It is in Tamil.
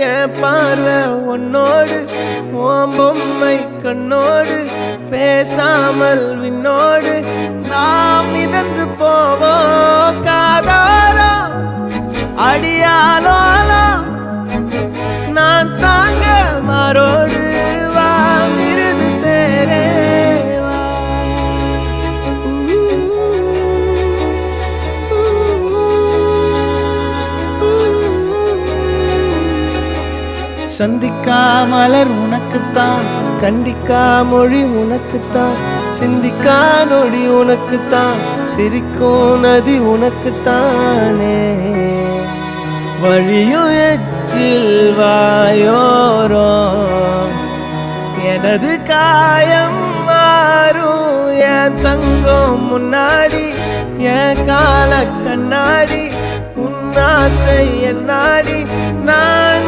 என் பார்வை உன்னோடு ஓம் பொம்மை கண்ணோடு பேசாமல் விண்ணோடு நாம் மிதந்து போவோம் காதாரோ அடியாலோலோ நான் தாங்க மாறோடு வா மிருது தேரே வா சந்திக்கா மலர் உனக்குத்தான், கண்டிக்கா மொழி உனக்குத்தான், சிந்திக்கா நொடி உனக்குத்தான், சிரிக்கும் நதி உனக்குத்தானே. வழியும் எச்சில் வாயோரோ எனது காயம் மாறும் என் தங்கம் முன்னாடி என் கால கண்ணாடி உன் ஆசை என் நாடி நான்